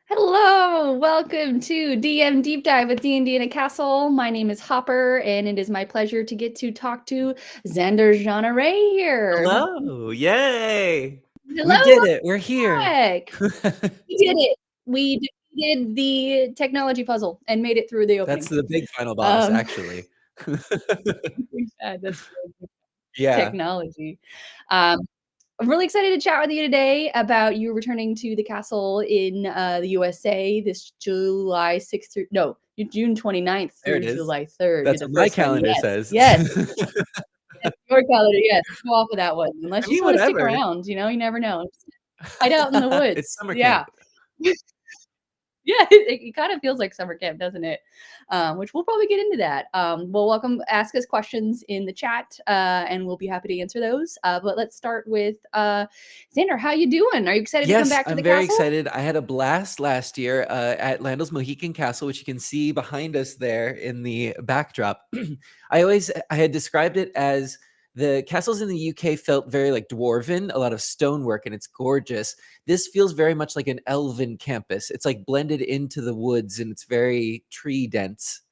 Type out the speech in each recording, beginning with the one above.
Hello, welcome to DM Deep Dive with D&D in a Castle. My name is Hopper, and it is my pleasure to get to talk to Xander Jeanneret here. Hello, yay! Hello, We did it. We're here. back. We did it. We defeated the technology puzzle and made it through the opening. That's the big final boss, Um, actually. That's Yeah, technology. I'm really excited to chat with you today about you returning to the castle in the USA this July 6th through, no, June 29th there it through is. July 3rd. You're That's the what my first one. calendar Yes. says. Yes. Yes, your calendar. Yes. Go off of that one. Unless I you just mean, want to stick whatever. around, you never know. Hide out in the It's woods. summer Yeah. camp. Yeah, it kind of feels like summer camp, doesn't it? Which we'll probably get into that. Well, welcome. Ask us questions in the chat, and we'll be happy to answer those. But let's start with Xander. How you doing? Are you excited to come Yes, back to I'm the very castle? excited. I had a blast last year at Landell's Mohican Castle, which you can see behind us there in the backdrop. I had described it as the castles in the UK felt very like dwarven, a lot of stonework, and it's gorgeous. This feels very much like an elven campus. It's like blended into the woods, and it's very tree dense.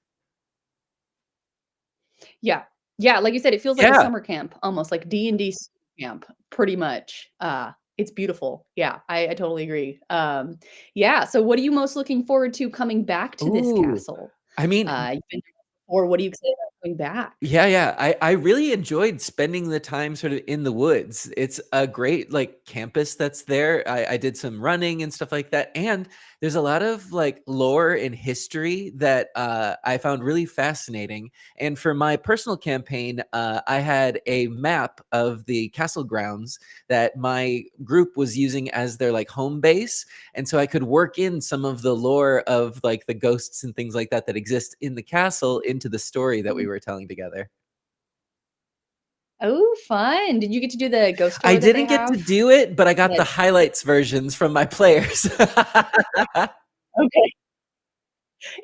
Yeah, yeah. Like you said, it feels like a Yeah. summer camp, almost like D&D camp, pretty much. It's beautiful. Yeah, I totally agree. Yeah. So, what are you most looking forward to coming back to this Ooh. castle? I mean, You've been there before. What are you excited about coming back? yeah. I really enjoyed spending the time sort of in the woods. It's a great like campus that's there. I did some running and stuff like that. And there's a lot of like lore and history that I found really fascinating. And for my personal campaign, I had a map of the castle grounds that my group was using as their like home base. And so I could work in some of the lore of like the ghosts and things like that that exist in the castle into the story that we were telling together. Oh, fun. Did you get to do the ghost I tour that they didn't get to have? do it, but I got That the highlights versions from my players. okay.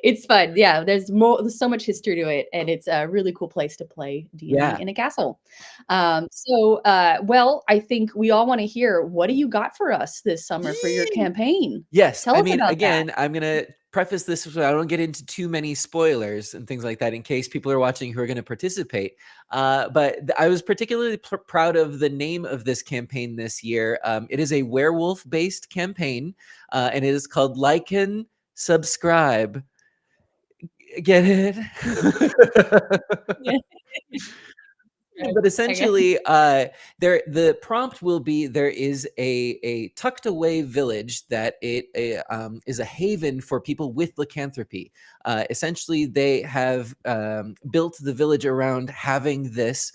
It's fun. Yeah, there's so much history to it, and it's a really cool place to play D&D Yeah. in a castle. Well, I think we all wanna hear, what do you got for us this summer for your campaign? Yes. Tell I us mean, about that. again, I'm going to preface this so I don't get into too many spoilers and things like that in case people are watching who are going to participate. But I was particularly proud of the name of this campaign this year. It is a werewolf based campaign, and it is called Lycan Subscribe. Get it? Yeah. But I guess. essentially, the prompt will be there is a tucked away village that is a haven for people with lycanthropy. Essentially, they have built the village around having this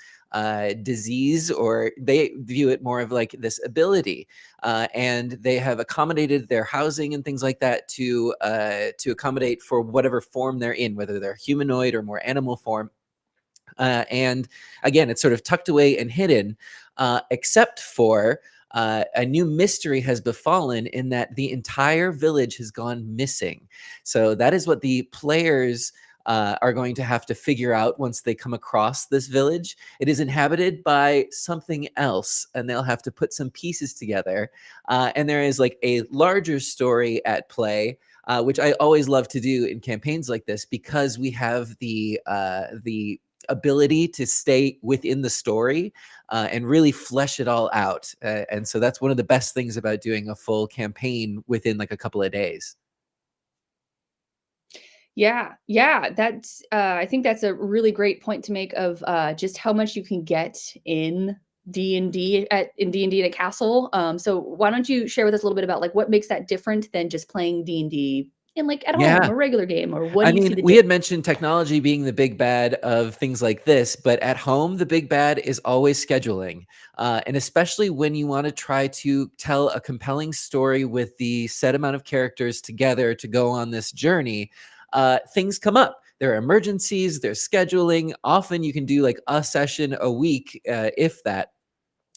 disease, or they view it more of like this ability, and they have accommodated their housing and things like that to accommodate for whatever form they're in, whether they're humanoid or more animal form. And again, it's sort of tucked away and hidden, except for a new mystery has befallen in that the entire village has gone missing. So that is what the players are going to have to figure out once they come across this village. It is inhabited by something else, and they'll have to put some pieces together. And there is like a larger story at play. Which I always love to do in campaigns like this because we have the ability to stay within the story and really flesh it all out. And so that's one of the best things about doing a full campaign within like a couple of days. Yeah, that's, I think that's a really great point to make of, just how much you can get in D&D in D&D at a castle. So why don't you share with us a little bit about, like, what makes that different than just playing D&D in, like, at home, Yeah. a regular game, or what I do you see mean, the we difference? had mentioned technology being the big bad of things like this, but at home, the big bad is always scheduling. And especially when you want to try to tell a compelling story with the set amount of characters together to go on this journey, things come up. There are emergencies, there's scheduling. Often you can do like a session a week, if that.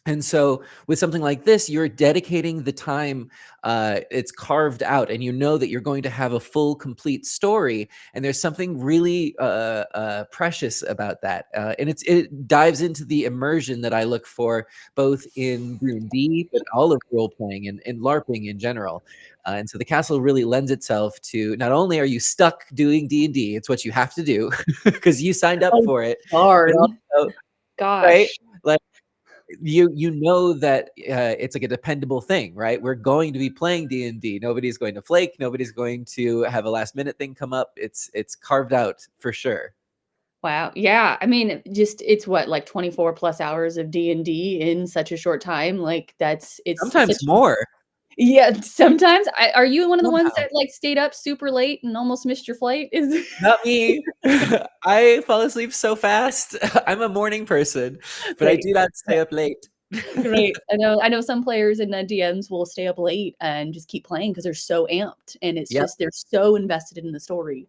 And so with something like this, you're dedicating the time, it's carved out, and you know that you're going to have a full, complete story. And there's something really precious about that. And it dives into the immersion that I look for both in D&D, but all of role playing and LARPing in general. And so the castle really lends itself to, not only are you stuck doing D&D, it's what you have to do because you signed up Oh, for it, but darn. also, right? Gosh. Like, you know that it's like a dependable thing, right? We're going to be playing D&D. Nobody's going to flake. Nobody's going to have a last minute thing come up. It's carved out for sure. Wow. Yeah. I mean, just it's what, like 24 plus hours of D&D in such a short time. Like it's Sometimes such more. yeah, sometimes. Are you one of the ones Somehow. that like stayed up super late and almost missed your flight? Is Not me. I fall asleep so fast. I'm a morning person, but I great. do not stay up late. Great. I know some players and DMs will stay up late and just keep playing because they're so amped and it's Yep. just they're so invested in the story.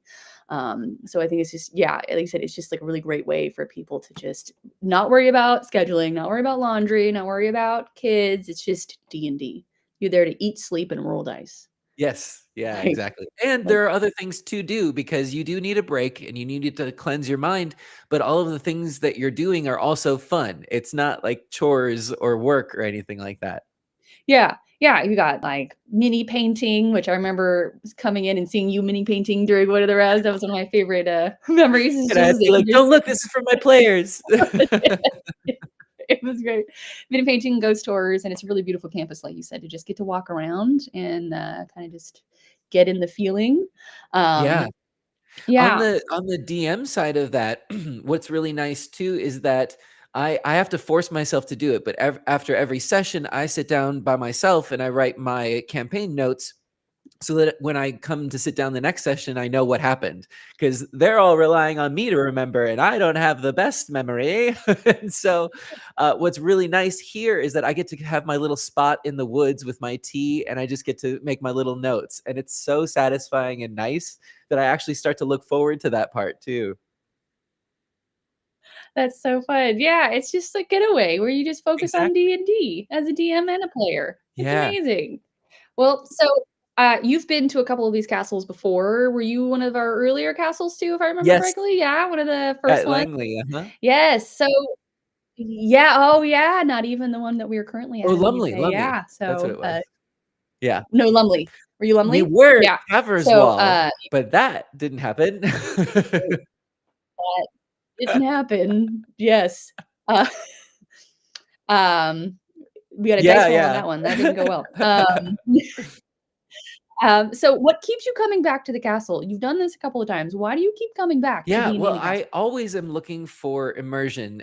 So I think it's just yeah, like I said, it's just like a really great way for people to just not worry about scheduling, not worry about laundry, not worry about kids. It's just D&D. You're there to eat, sleep, and roll dice. Yes. Yeah, Like, exactly. And like there are other things to do because you do need a break and you need to cleanse your mind, but all of the things that you're doing are also fun. It's not like chores or work or anything like that. yeah, yeah, you got like mini painting, which I remember coming in and seeing you mini painting during one of the rounds. That was one of my favorite memories. Is And I have just to be like like, "Don't look, this is for my players." it was great. Mini painting, ghost tours, and it's a really beautiful campus, like you said, to just get to walk around and kind of just get in the feeling. Yeah. Um, On yeah, the DM side of that, what's really nice too is that I have to force myself to do it, but after every session, I sit down by myself and I write my campaign notes so that when I come to sit down the next session, I know what happened because they're all relying on me to remember, and I don't have the best memory. And so, what's really nice here is that I get to have my little spot in the woods with my tea, and I just get to make my little notes, and it's so satisfying and nice that I actually start to look forward to that part too. that's so fun. Yeah, it's just a getaway where you just focus on Exactly. D&D as a DM and a player. It's Yeah. amazing. Well, so, you've been to a couple of these castles before. Were you one of our earlier castles too, if I remember Yes. correctly? Yeah, one of the first At ones? Langley. Uh-huh. Yes, so yeah, oh, yeah, not even the one that we are currently Oh, at in the Lumley. UK, Lumley. yeah, That's what so, it was. Yeah. no, Lumley. Were you We Lumley? were Yeah. So, Wall, but that didn't happen. great, that didn't happen. Yes. Uh, um, we got a dice Yeah, roll on yeah. that one, that didn't go well. So what keeps you coming back to the castle? You've done this a couple of times. Why do you keep coming back to Yeah, D&D in well, the castle? I always am looking for immersion,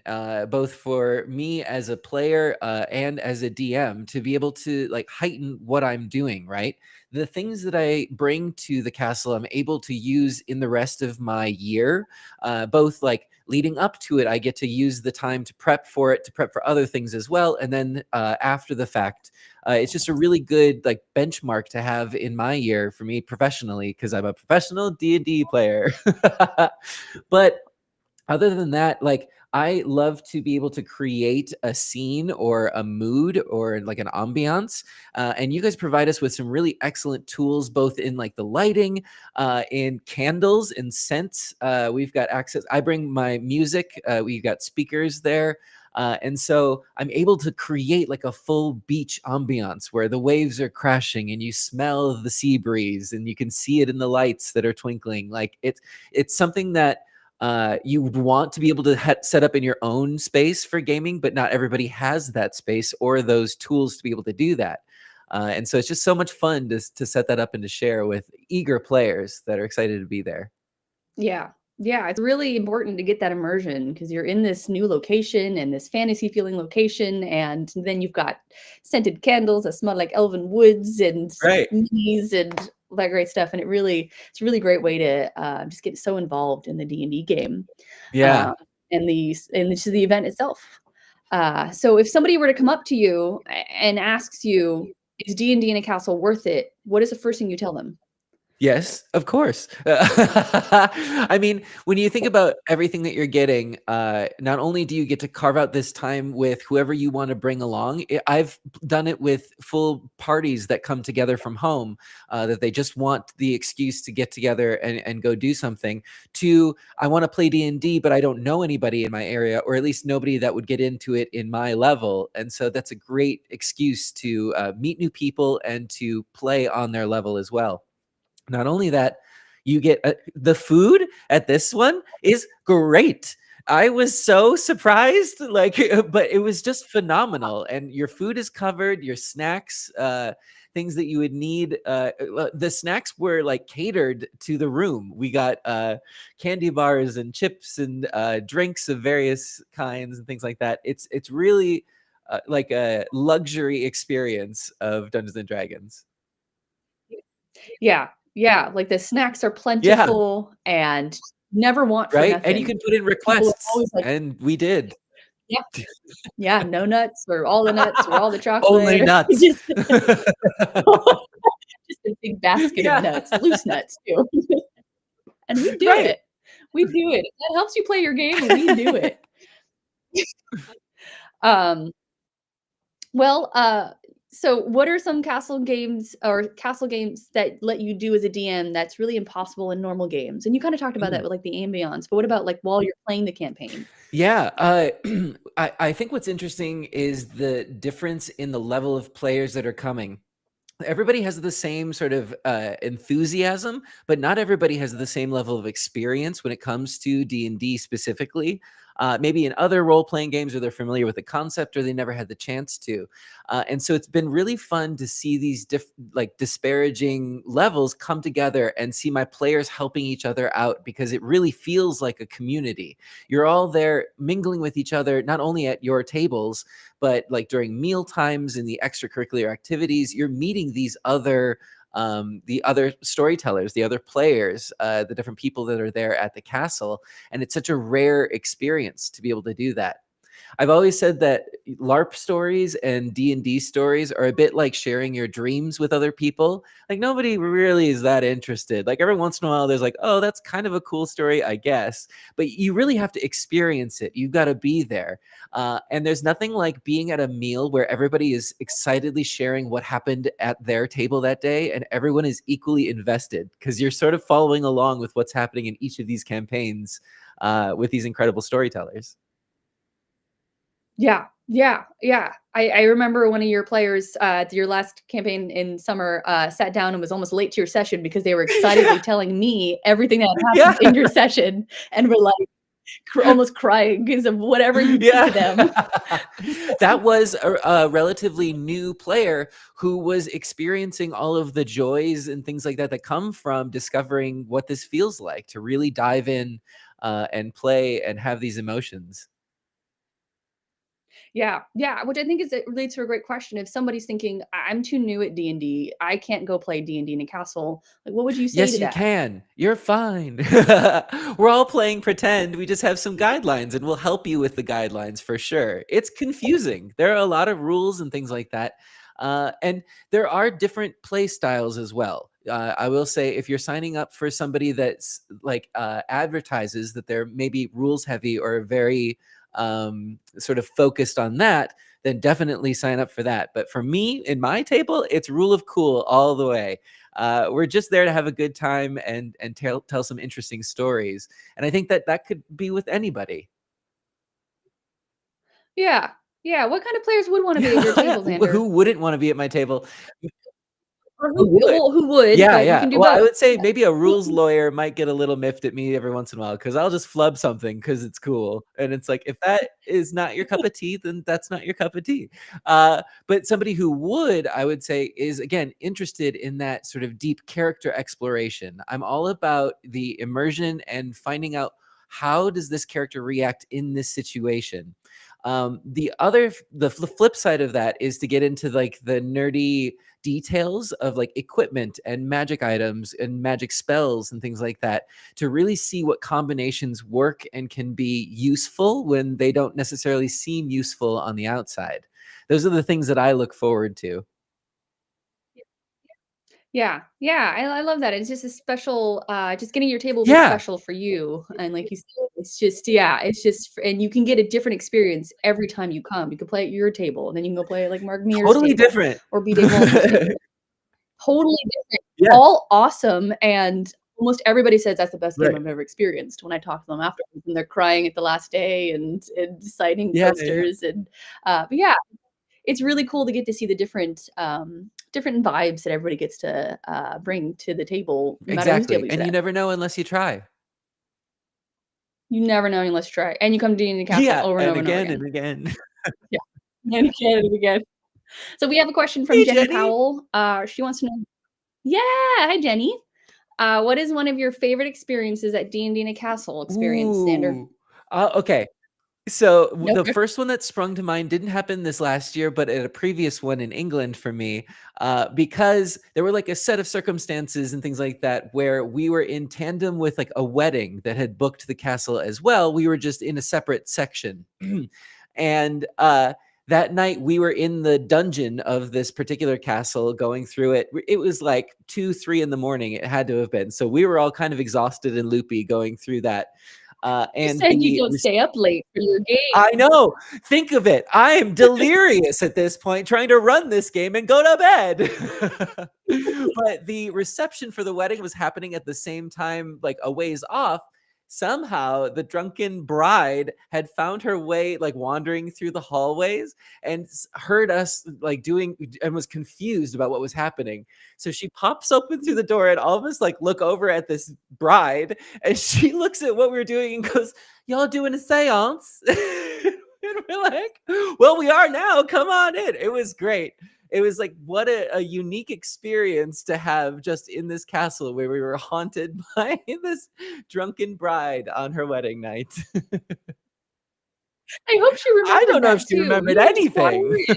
both for me as a player and as a DM to be able to like heighten what I'm doing, right? The things that I bring to the castle, I'm able to use in the rest of my year, both like leading up to it, I get to use the time to prep for it, to prep for other things as well. And then after the fact, it's just a really good like benchmark to have in my year for me professionally because I'm a professional D&D player. But other than that, like I love to be able to create a scene or a mood or like an ambiance. And you guys provide us with some really excellent tools, both in like the lighting, in candles and scents. We've got access. I bring my music. We've got speakers there. And so I'm able to create like a full beach ambiance where the waves are crashing and you smell the sea breeze and you can see it in the lights that are twinkling. Like it's something that you would want to be able to set up in your own space for gaming, but not everybody has that space or those tools to be able to do that. And so it's just so much fun to set that up and to share with eager players that are excited to be there. Yeah. Yeah, it's really important to get that immersion because you're in this new location and this fantasy feeling location, and then you've got scented candles that smell like elven woods and Right. minis and all that great stuff. And it's a really great way to just get so involved in the D&D game Yeah. uh, and just the event itself. So if somebody were to come up to you and asks you, "Is D&D in a castle worth it?" What is the first thing you tell them? Yes, of course. I mean, when you think about everything that you're getting, not only do you get to carve out this time with whoever you want to bring along, I've done it with full parties that come together from home, that they just want the excuse to get together and go do something. To I want to play D&D, but I don't know anybody in my area, or at least nobody that would get into it in my level. And so that's a great excuse to meet new people and to play on their level as well. Not only that, you get the food at this one is great. I was so surprised, like, but it was just phenomenal. And your food is covered, your snacks, things that you would need. The snacks were like catered to the room. We got candy bars and chips and drinks of various kinds and things like that. It's really like a luxury experience of Dungeons and Dragons. Yeah, yeah, like, the snacks are Yeah. plentiful and never want for Right? And you nothing. can put in People are requests, always like, and we did. "Yeah, yeah, no nuts or all the nuts or all the chocolate," Only or nuts. just just a big basket of Yeah. nuts, loose nuts too. And we do Right. it. We do it. If that helps you play your game, we do it. Um, well, so what are some castle games that let you do as a DM that's really impossible in normal games? And you kinda talked about that Mm. with, like, the ambiance, but what about, like, while you're playing the campaign? Yeah, I think what's interesting is the difference in the level of players that are coming. Everybody has the same sort of enthusiasm, but not everybody has the same level of experience when it comes to D&D specifically. Maybe in other role-playing games, or they're familiar with the concept, or they never had the chance to. And so it's been really fun to see these like disparaging levels come together and see my players helping each other out, because it really feels like a community. You're all there mingling with each other, not only at your tables, but like during meal times and the extracurricular activities. You're meeting the other storytellers, the other players, the different people that are there at the castle. And it's such a rare experience to be able to do that. I've always said that LARP stories and D&D stories are a bit like sharing your dreams with other people. Like, nobody really is that interested. Like, every once in a while there's like, oh, that's kind of a cool story, I guess. But you really have to experience it. You've got to be there. And there's nothing like being at a meal where everybody is excitedly sharing what happened at their table that day, and everyone is equally invested, because you're sort of following along with what's happening in each of these campaigns, with these incredible storytellers. Yeah, yeah, yeah. I remember one of your players, your last campaign in summer, sat down and was almost late to your session because they were excitedly Yeah. telling me everything that had happened Yeah. in your session and were, like, almost crying because of whatever you did to Yeah. them. That was a relatively new player who was experiencing all of the joys and things like that that come from discovering what this feels like to really dive in, and play and have these emotions. Yeah, yeah, which I think is it relates to a great question. If somebody's thinking, I'm too new at D&D, I can't go play D&D in a castle," like, what would you say to Yes, you that? can. You're fine. We're all playing pretend. We just have some guidelines, and we'll help you with the guidelines for sure. It's confusing. There are a lot of rules and things like that. And there are different play styles as well. I will say, if you're signing up for somebody that's like advertises that they're maybe rules heavy or very sort of focused on that, then definitely sign up for that. But for me, in my table, it's rule of cool all the way. We're just there to have a good time and tell some interesting stories. And I think that that could be with anybody. Yeah, yeah, what kind of players would wanna be at your Yeah, table, Xander? who wouldn't want to be at my table? Or Who would? who would, Yeah, but you yeah. can do Well, I both. would say Yeah. maybe a rules lawyer might get a little miffed at me every once in a while, because I'll just flub something because it's cool. And it's like, if that is not your cup of tea, then that's not your cup of tea. But somebody who would, I would say, is again interested in that sort of deep character exploration. I'm all about the immersion and finding out, how does this character react in this situation. The flip side of that is to get into like the nerdy details of like equipment and magic items and magic spells and things like that, to really see what combinations work and can be useful when they don't necessarily seem useful on the outside. Those are the things that I look forward to. Yeah, I love that. It's just a special, just getting your table will be Yeah, special for you, and like you said, it's just yeah, it's just and you can get a different experience every time you come. You can play at your table, and then you can go play at, like, Mark Mears' totally table different. or B. Dave Walton's table. Totally different, Yeah, all awesome, and almost everybody says that's the best game right. I've ever experienced when I talk to them afterwards, and they're crying at the last day and signing Yeah, yeah, posters, and, but yeah, it's really cool to get to see the different, different vibes that everybody gets to, bring to the table, no matter whose table exactly, you sit and you at. never know unless you try. You never know unless you try, and you come to Indian Castle Yeah, over and and over and over again again. and again. Yeah, and again and again. So we have a question from Hey, Jenny Jenny. Powell. She wants to know yeah, hi, Jenny. What is one of your favorite experiences at D&D in a Castle experience, Xander? Ooh. Okay. So Nope. the first one that sprung to mind didn't happen this last year, but at a previous one in England for me, because there were like a set of circumstances and things like that where we were in tandem with like a wedding that had booked the castle as well. We were just in a separate section, and that night we were in the dungeon of this particular castle, going through it. It was like 2, 3 in the morning. It had to have been. So we were all kind of exhausted and loopy going through that. You And said you the don't stay up late for your game. I know. Think of it. I am delirious at this point trying to run this game and go to bed. But the reception for the wedding was happening at the same time, like a ways off. Somehow the drunken bride had found her way, like wandering through the hallways, and heard us like doing and was confused about what was happening. So she pops open through the door, and all of us like look over at this bride, and she looks at what we were doing and goes, "Y'all doing a seance?" And we're like, "Well, we are now. Come on in." It was great. It was like what a unique experience to have just in this castle where we were haunted by this drunken bride on her wedding night. I hope she I don't remembered know if that she too. remembered You didn't just wander anything. in.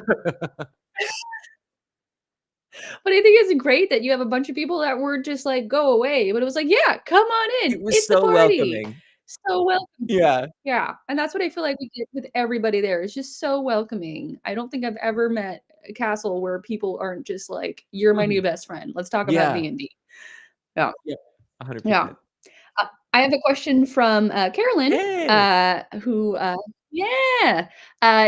But I think it's great that you have a bunch of people that were just like, "Go away," but it was like, "Yeah, come on It in. was It's the so party." welcoming. So welcoming. Yeah. Yeah, and that's what I feel like we get with everybody there. It's just so welcoming. I don't think I've ever met a castle where people aren't just like, "You're my new Mhm. best friend. Let's talk about Yeah. D&D." Yeah, Yeah. yeah. 100%. I have a question from, Carolyn, Hey. who, yeah.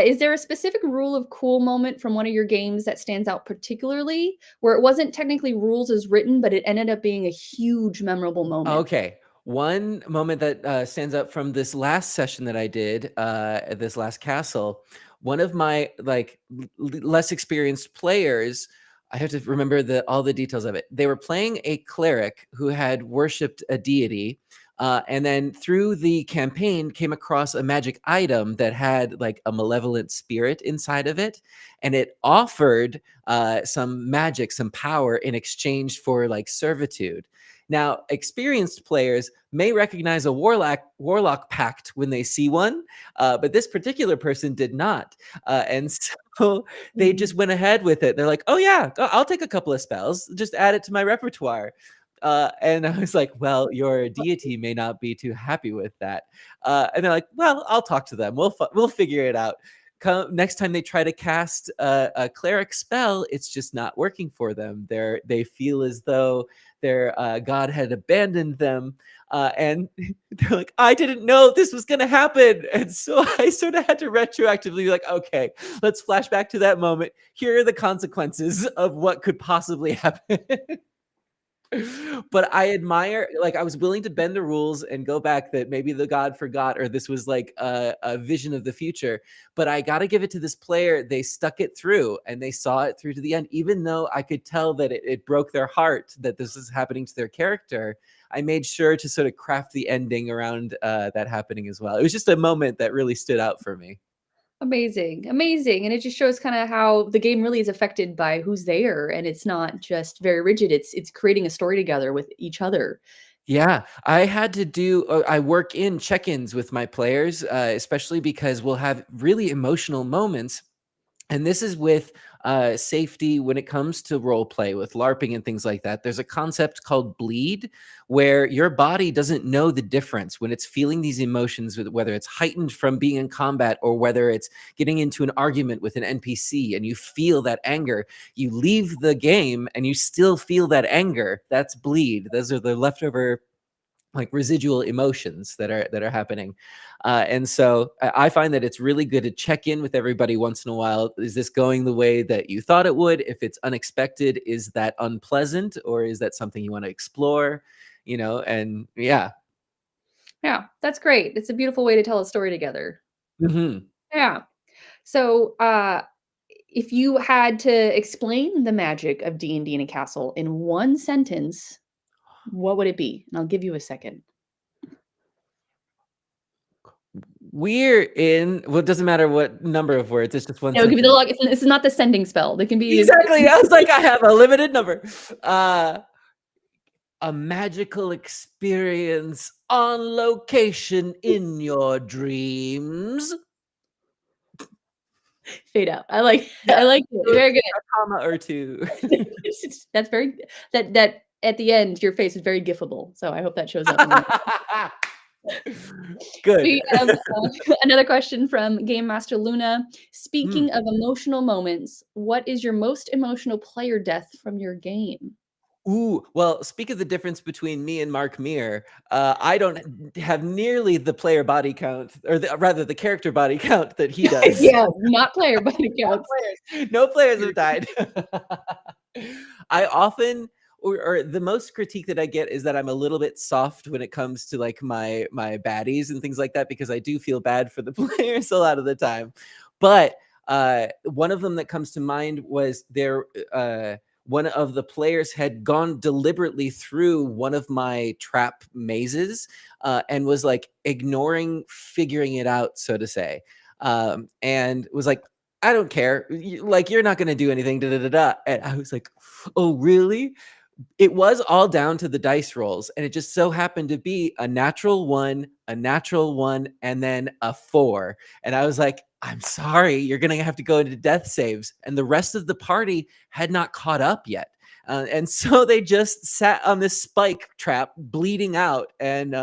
Is there a specific rule of cool moment from one of your games that stands out particularly, where it wasn't technically rules as written, but it ended up being a huge memorable moment? Okay. One moment that stands out from this last session that I did at this last castle, one of my like less experienced players, I have to remember all the details of it. They were playing a cleric who had worshipped a deity, and then through the campaign came across a magic item that had like a malevolent spirit inside of it, and it offered some magic, some power in exchange for like servitude. Now, experienced players may recognize a warlock pact when they see one, but this particular person did not, and so they Mhm. just went ahead with it. They're like, "Oh yeah, I'll take a couple of spells, just add it to my repertoire." And I was like, "Well, your deity may not be too happy with that." And they're like, "Well, I'll talk to them. We'll figure it out." Next time they try to cast a cleric spell, it's just not working for them. They feel as though their god had abandoned them, and they're like, "I didn't know this was going to happen," and so I sort of had to retroactively be like, "Okay, let's flash back to that moment. Here are the consequences of what could possibly happen." But I admire, like, I was willing to bend the rules and go back that maybe the god forgot, or this was like a vision of the future. But I got to give it to this player. They stuck it through and they saw it through to the end, even though I could tell that it broke their heart that this is happening to their character. I made sure to sort of craft the ending around that happening as well. It was just a moment that really stood out for me. Amazing, amazing, and it just shows kinda how the game really is affected by who's there, and it's not just very rigid, it's creating a story together with each other. Yeah, I had to do I work in check-ins with my players, especially because we'll have really emotional moments. And this is with safety when it comes to role play with LARPing and things like that. There's a concept called bleed, where your body doesn't know the difference when it's feeling these emotions, whether it's heightened from being in combat or whether it's getting into an argument with an NPC and you feel that anger. You leave the game and you still feel that anger. That's bleed. Those are the leftover, like, residual emotions that are happening. And so I find that it's really good to check in with everybody once in a while. Is this going the way that you thought it would? If it's unexpected, is that unpleasant, or is that something you want to explore? And yeah. Yeah, that's great. It's a beautiful way to tell a story together. Hmm. Yeah. So, if you had to explain the magic of D&D in a castle in one sentence, what would it be? And I'll give you a second. We're in, well, it doesn't matter what number of words, it's just one No, give me the sentence. log. This is not the sending spell. They can be Exactly. I was like, I have a limited number. A magical experience on location in your dreams. fade out. I like Yeah, I like it. Very good. a comma or two. That's very that at the end your face is very gifable. So I hope that shows up. Good. We have another question from Game Master Luna. Speaking of emotional moments, what is your most emotional player death from your game? Ooh, well, speak of the difference between me and Mark Meer. I don't have nearly the player body count, or rather the character body count that he does. Yeah, not player body counts. No players have died. I often, or the most critique that I get is that I'm a little bit soft when it comes to like my baddies and things like that, because I do feel bad for the players a lot of the time. But one of them that comes to mind was one of the players had gone deliberately through one of my trap mazes and was like ignoring figuring it out, so to say, and was like, I don't care, like, you're not going to do anything, da, da, da, da. And I was like, oh really? It was all down to the dice rolls, and it just so happened to be a natural 1, a natural 1, and then a 4. And I was like, I'm sorry, you're gonna have to go into death saves. And the rest of the party had not caught up yet. And so they just sat on this spike trap, bleeding out, and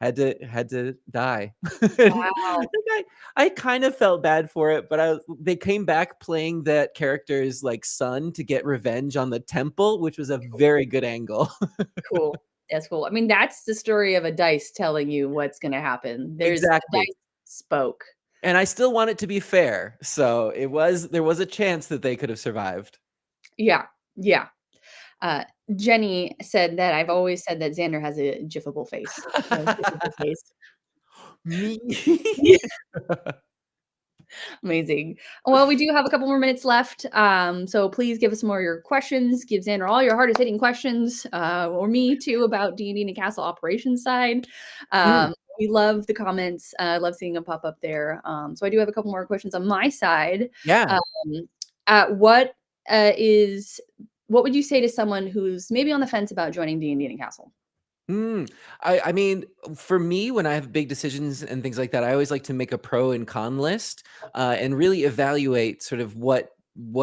had to die. Wow. I kind of felt bad for it, but they came back playing that character's like son to get revenge on the temple, which was a very good angle. Cool. That's cool. I mean, that's the story of a dice telling you what's going to happen. The Exactly. dice spoke. And I still want it to be fair. So there was a chance that they could have survived. Yeah. Yeah. Jenny said that I've always said that Xander has a gifable face. He has a gifable face. Me. Amazing. Well, we do have a couple more minutes left. So please give us more of your questions. Give Xander all your hardest hitting questions, or me too, about D&D and castle operations side. We love the comments. I love seeing them pop up there. So I do have a couple more questions on my side. Yeah. What would you say to someone who's maybe on the fence about joining D&D and castle? I mean, for me, when I have big decisions and things like that, I always like to make a pro and con list and really evaluate sort of what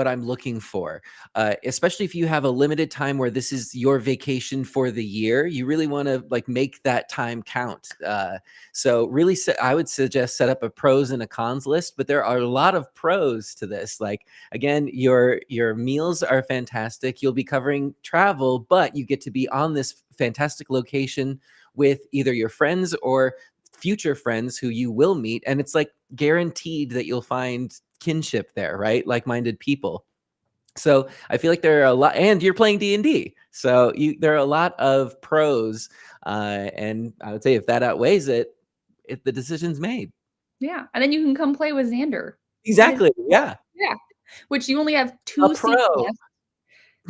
I'm looking for. Especially if you have a limited time where this is your vacation for the year, you really want to like make that time count. So really, I would suggest set up a pros and a cons list. But there are a lot of pros to this. Like, again, your meals are fantastic. You'll be covering travel, but you get to be on this fantastic location with either your friends or future friends who you will meet, and it's like guaranteed that you'll find kinship there, right? Like-minded people. So I feel like there are a lot, and you're playing D&D, so there are a lot of pros, and I would say if that outweighs it, if the decision's made. Yeah, and then you can come play with Xander. Exactly. Yeah. Yeah, which you only have A 2 seats pro. left.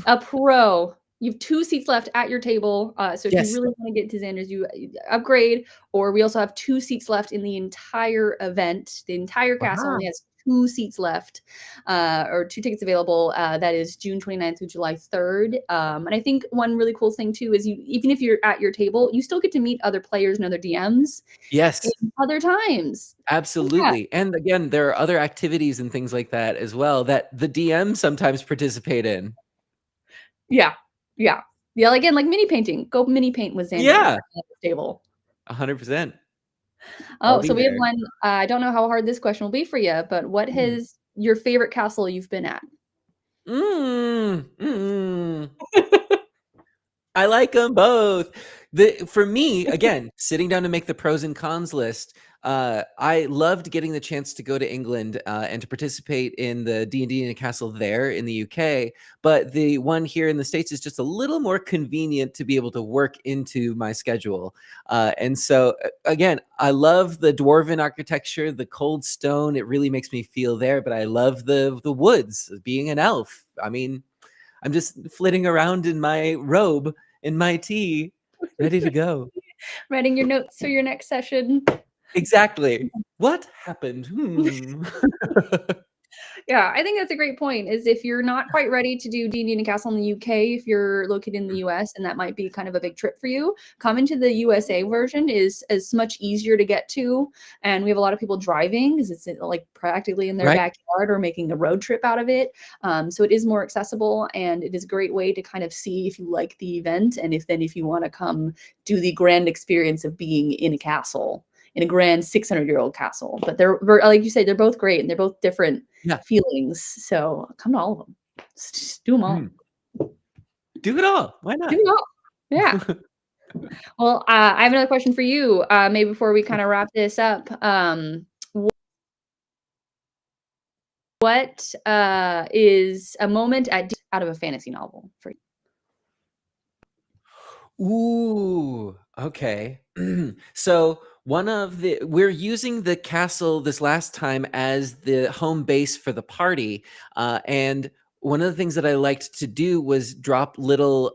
A pro. You have 2 seats left at your table. So if you Yes. really want to get to Xander's, you upgrade. Or we also have 2 seats left in the entire event. The entire cast Wow. only has 2 seats left, or 2 tickets available. That is June 29th through July 3rd. And I think one really cool thing too is even if you're at your table, you still get to meet other players and other DMs Yes, in other times. Yeah. absolutely. And again, there are other activities and things like that as well that the DM sometimes participate in. Yeah. Yeah. Yeah, again, like mini painting. Go mini paint with Xander Yeah, at the table. 100%. I'll Oh, be so we have there. one. I don't know how hard this question will be for you, but what Mm. is your favorite castle you've been at? Mm, mm. I like them both. For me, again, sitting down to make the pros and cons list, I loved getting the chance to go to England and to participate in the D&D in a castle there in the UK. But the one here in the States is just a little more convenient to be able to work into my schedule. And so, again, I love the dwarven architecture, the cold stone. It really makes me feel there. But I love the woods, being an elf. I mean, I'm just flitting around in my robe, in my tea, ready to go. Writing your notes for your next session. Exactly. What happened? Yeah, I think that's a great point, is if you're not quite ready to do D&D in a castle in the UK, if you're located in the US and that might be kind of a big trip for you, coming to the USA version is much easier to get to. And we have a lot of people driving because it's like practically in their Right? backyard or making a road trip out of it. So it is more accessible, and it is a great way to kind of see if you like the event, and if you want to come do the grand experience of being in a castle, in a grand 600-year-old castle. But like you say, they're both great and they're both different Yeah. feelings. So come to all of them. Just do them all. Mm. Do it all. Why Do not? them all. Yeah. Well, I have another question for you. Maybe before we kind of wrap this up. What is a moment out of a fantasy novel for you? Ooh, okay. So we're using the castle this last time as the home base for the party, and one of the things that I liked to do was drop little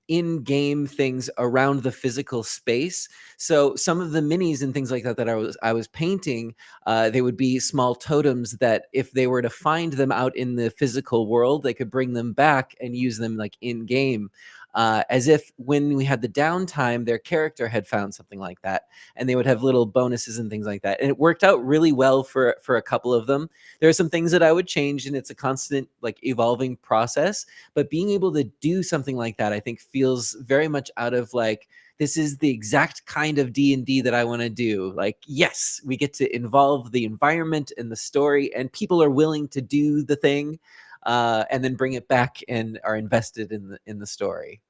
in-game things around the physical space. So some of the minis and things like that that I was painting, they would be small totems that if they were to find them out in the physical world, they could bring them back and use them like in-game, as if when we had the downtime, their character had found something like that, and they would have little bonuses and things like that. And it worked out really well for a couple of them. There are some things that I would change, and it's a constant like evolving process. But being able to do something like that, I think, feels very much out of like, this is the exact kind of D&D that I want to do. Like, yes, we get to involve the environment and the story, and people are willing to do the thing, and then bring it back and are invested in the story.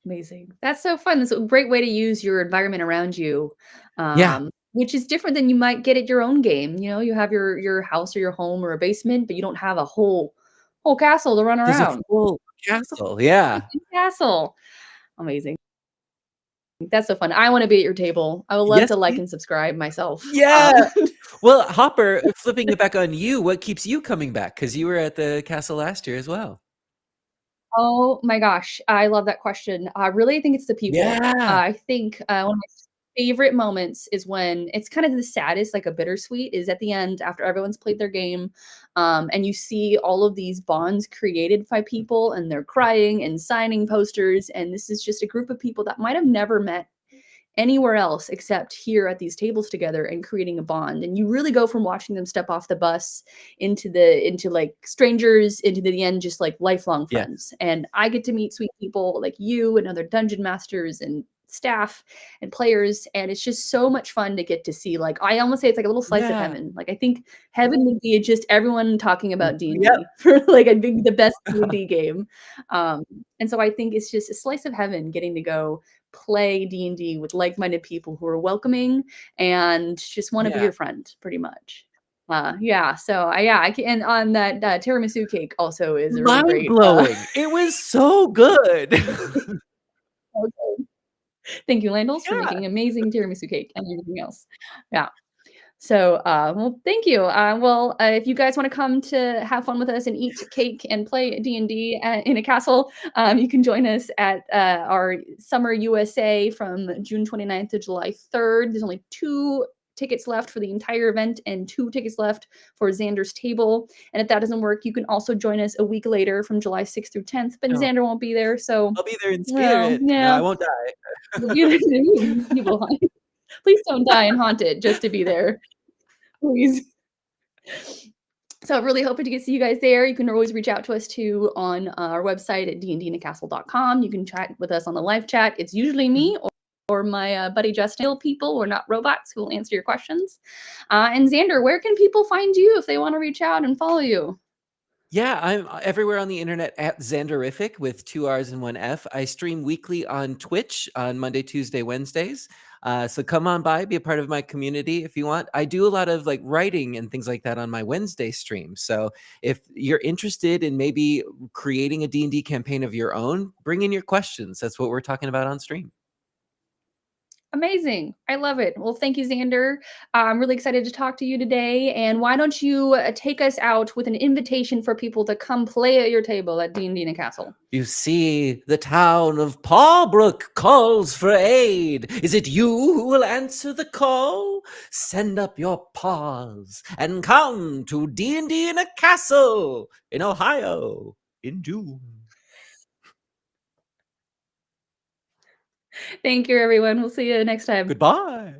Amazing. That's so fun. That's a great way to use your environment around you, Yeah, which is different than you might get at your own game. You know, you have your house or your home or a basement, but you don't have a whole castle to run there's a around. full It's a castle. Yeah. freaking castle. Amazing. That's so fun. I want to be at your table. I would love Yes, to like please. and subscribe myself. Yeah. Well, Hopper, flipping it back on you, what keeps you coming back? Because you were at the castle last year as well. Oh my gosh, I love that question. I really think it's the people. Yeah. I think, one of my favorite moments is when it's kind of the saddest, like a bittersweet, is at the end after everyone's played their game, and you see all of these bonds created by people, and they're crying and signing posters, and this is just a group of people that might have never met anywhere else except here at these tables together and creating a bond. And you really go from watching them step off the bus into like strangers, into the end just like lifelong Yes. friends. And I get to meet sweet people like you and other dungeon masters and staff and players, and it's just so much fun to get to see. Like, I almost say it's like a little slice of Yeah. heaven. Like, I think heaven would be just everyone talking about Yep. D&D for like a big the best D&D game. um and so I think it's just a slice of heaven getting to go play D&D with like-minded people who are welcoming and just want to be Yeah. your friend, pretty much. Yeah, so yeah, I can. And on that tiramisu cake also is a really Mind great. blowing. It was so good. Thank you, Landals, for Yeah. making amazing tiramisu cake and everything else. Yeah. So, well, thank you. Well, if you guys want to come to have fun with us and eat cake and play D&D in a castle, you can join us at our Summer USA from June 29th to July 3rd. There's only 2 tickets left for the entire event and 2 tickets left for Xander's table. And if that doesn't work, you can also join us a week later from July 6th through 10th. But Xander won't be there, so I'll be there in well, spirit. yeah. No, I won't die. You will. Please don't die and haunted just to be there. Please. So really hoping to get see you guys there. You can always reach out to us too on our website at dndinacastle.com. You can chat with us on the live chat. It's usually me or my buddy Justin. People, we're not robots, who will answer your questions. And Xander, where can people find you if they want to reach out and follow you? Yeah, I'm everywhere on the internet at Xanderific with 2 R's and 1 F. I stream weekly on Twitch on Monday, Tuesday, Wednesdays. So come on by, be a part of my community if you want. I do a lot of like writing and things like that on my Wednesday stream. So if you're interested in maybe creating a D&D campaign of your own, bring in your questions. That's what we're talking about on stream. Amazing. I love it. Well, thank you, Xander. I'm really excited to talk to you today. And why don't you take us out with an invitation for people to come play at your table at D&D in a Castle? You see, the town of Pawbrooke calls for aid. Is it you who will answer the call? Send up your paws and come to D&D in a Castle in Ohio in June. Thank you, everyone. We'll see you next time. Goodbye.